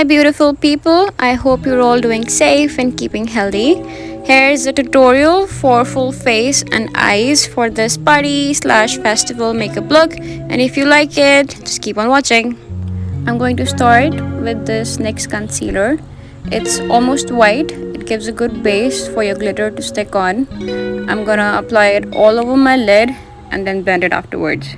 beautiful people, I hope you're all doing safe and keeping healthy. Here's a tutorial for full face and eyes for this party slash festival makeup look, and if you like it, just keep on watching. I'm going to start with this NYX concealer. It's almost white. It gives a good base for your glitter to stick on. I'm gonna apply it all over my lid and then blend it afterwards.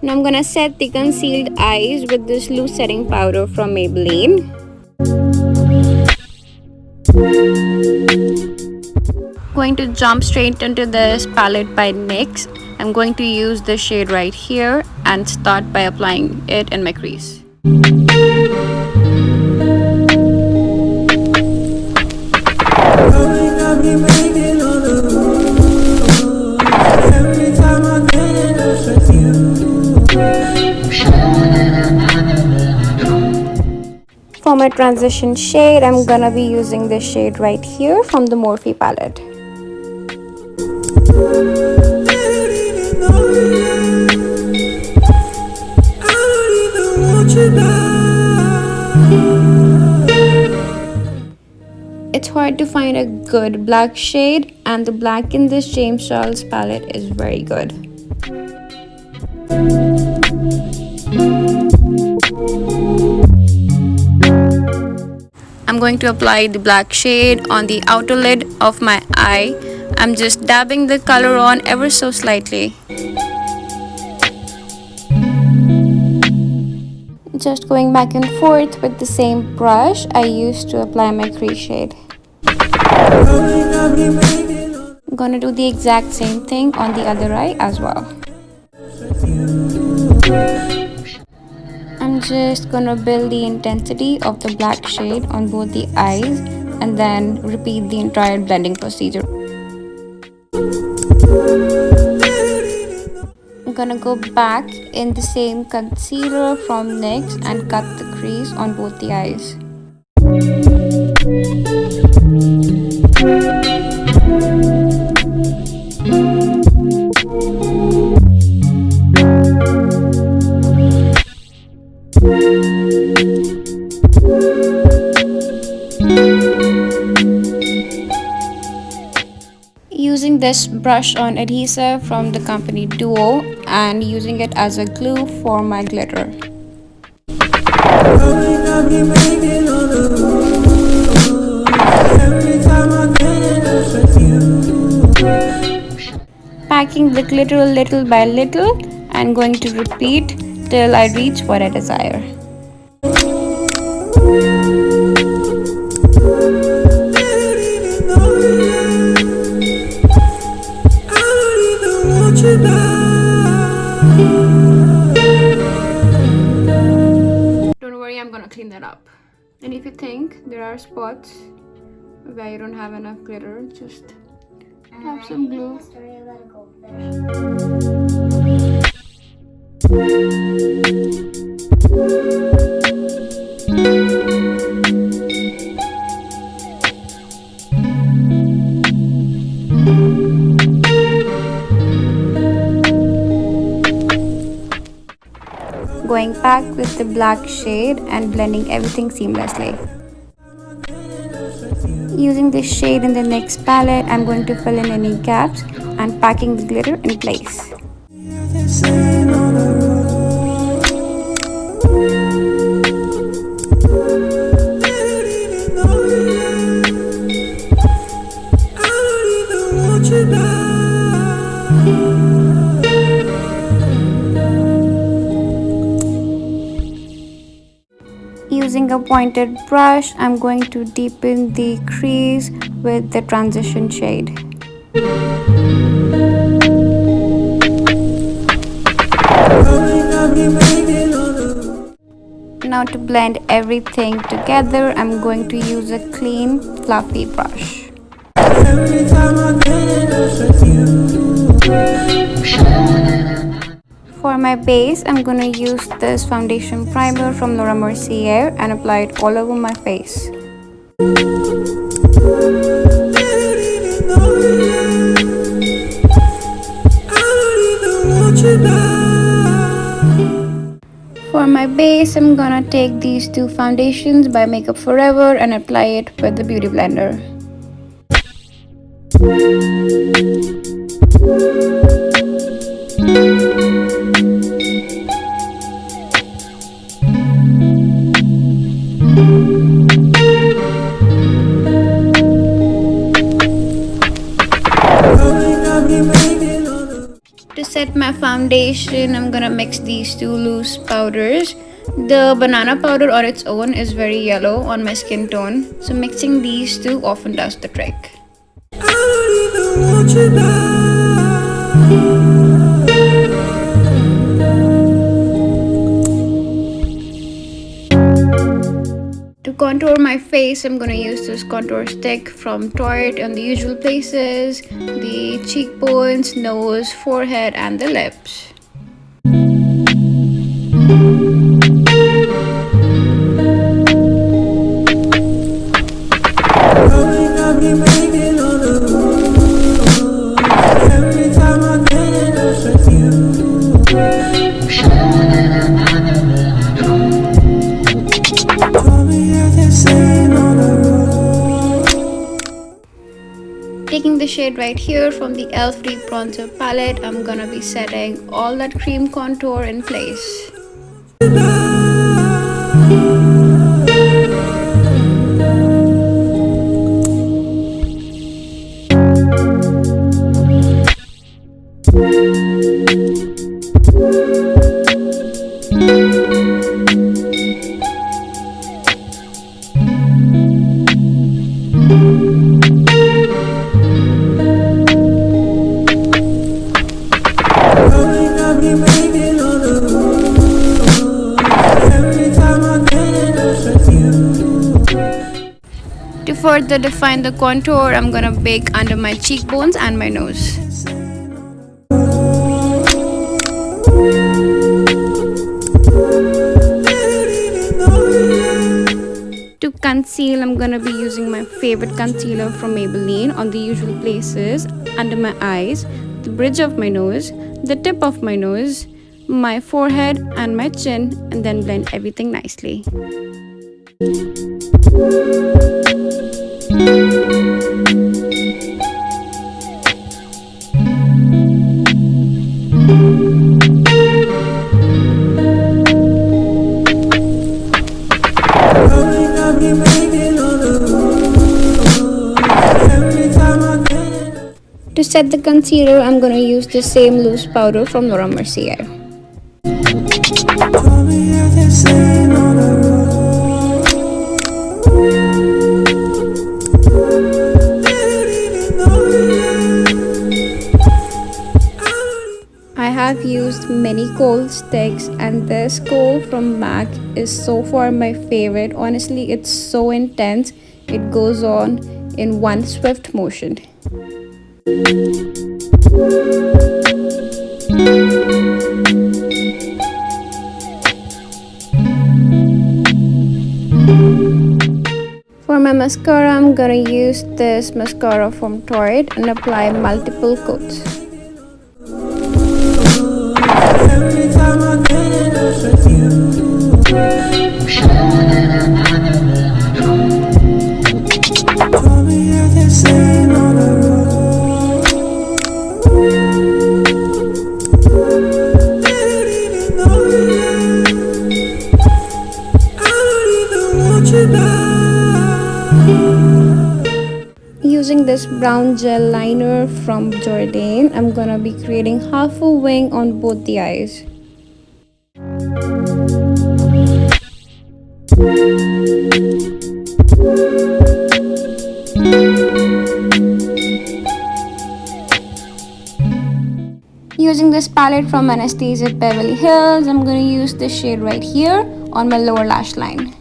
Now I'm gonna set the concealed eyes with this loose setting powder from Maybelline. Going to jump straight into this palette by NYX. I'm going to use the shade right here and start by applying it in my crease. For my transition shade, I'm gonna be using this shade right here from the Morphe palette. It's hard to find a good black shade, and the black in this James Charles palette is very good. I'm going to apply the black shade on the outer lid of my eye. I'm just dabbing the color on ever so slightly. Just going back and forth with the same brush I used to apply my crease shade. I'm gonna do the exact same thing on the other eye as well. I'm just gonna build the intensity of the black shade on both the eyes and then repeat the entire blending procedure. I'm gonna go back in the same concealer from NYX and cut the crease on both the eyes. Using this brush on adhesive from the company Duo and using it as a glue for my glitter. Packing the glitter little by little and going to repeat till I reach what I desire. Don't worry, I'm gonna clean that up. And if you think there are spots where you don't have enough glitter, just have some glue. Going back with the black shade and blending everything seamlessly. Using this shade in the NYX palette, I'm going to fill in any gaps and packing the glitter in place. Using a pointed brush, I'm going to deepen the crease with the transition shade. Now to blend everything together, I'm going to use a clean, fluffy brush. For my base, I'm gonna use this foundation primer from Mercier and apply it all over my face. For my base, I'm gonna take these two foundations by Makeup Forever and apply it with the Beauty Blender. To set my foundation, I'm gonna mix these two loose powders. The banana powder on its own is very yellow on my skin tone, so mixing these two often does the trick. To contour my face, I'm gonna use this contour stick from Tarte on the usual places, the cheekbones, nose, forehead, and the lips. Taking the shade right here from the e.l.f. Deep Bronzer palette, I'm gonna be setting all that cream contour in place. To further define the contour, I'm gonna bake under my cheekbones and my nose. To conceal, I'm gonna be using my favorite concealer from Maybelline on the usual places, under my eyes, the bridge of my nose, the tip of my nose, my forehead and my chin, and then blend everything nicely. To set the concealer, I'm going to use the same loose powder from Mercier. I have used many kohl sticks, and this kohl from MAC is so far my favorite. Honestly, it's so intense. It goes on in one swift motion. For my mascara, I'm gonna use this mascara from Tarte and apply multiple coats. Using this brown gel liner from Jordane, I'm gonna be creating half a wing on both the eyes. Using this palette from Anastasia Beverly Hills, I'm gonna use this shade right here on my lower lash line.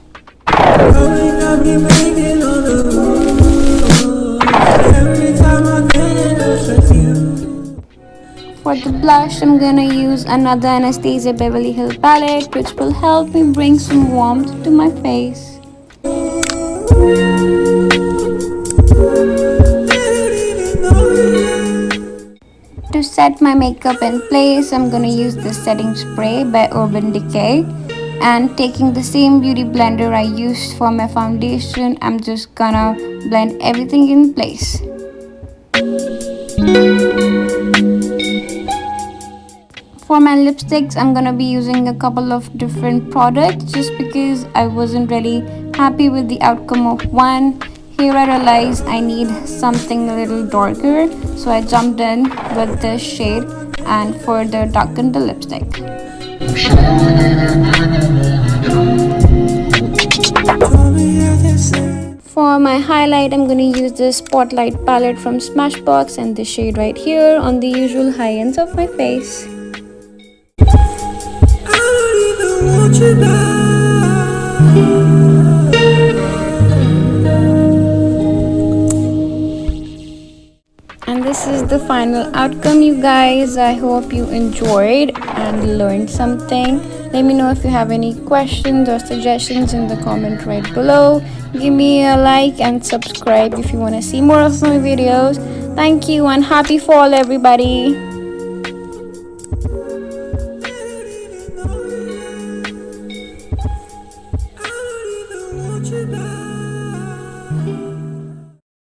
For the blush, I'm gonna use another Anastasia Beverly Hills palette, which will help me bring some warmth to my face. To set my makeup in place, I'm gonna use this setting spray by Urban Decay, and taking the same beauty blender I used for my foundation, I'm just gonna blend everything in place. For my lipsticks, I'm gonna be using a couple of different products just because I wasn't really happy with the outcome of one. Here I realized I need something a little darker, so I jumped in with this shade and further darkened the lipstick. For my highlight, I'm going to use this Spotlight palette from Smashbox and this shade right here on the usual high ends of my face. And this is the final outcome, you guys. I hope you enjoyed and learned something. Let me know if you have any questions or suggestions in the comment right below. Give me a like and subscribe if you want to see more of my videos. Thank you and happy fall, everybody.